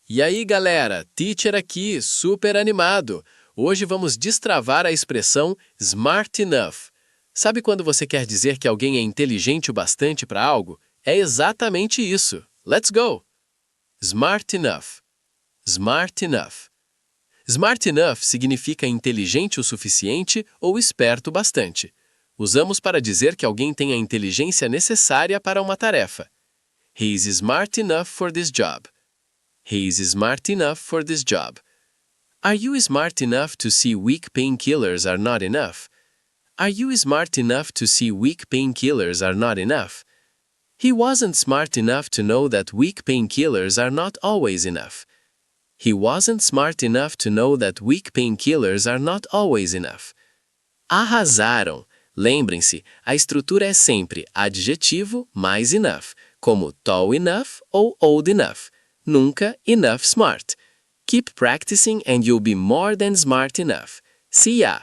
E aí, galera, teacher aqui, super animado. Hoje vamos destravar a expressão smart enough. Sabe quando você quer dizer que alguém é inteligente o bastante para algo? É exatamente isso. Let's go! Smart enough. Smart enough. Smart enough significa inteligente o suficiente ou esperto bastante. Usamos para dizer que alguém tem a inteligência necessária para uma tarefa. He is smart enough for this job. He is smart enough for this job. Are you smart enough to see weak painkillers are not enough? Are you smart enough to see weak painkillers are not enough? He wasn't smart enough to know that weak painkillers are not always enough. He wasn't smart enough to know that weak painkillers are not always enough. Arrasaram! Lembrem-se, a estrutura é sempre adjetivo mais enough, como tall enough ou old enough. Nunca enough smart. Keep practicing and you'll be more than smart enough. See ya!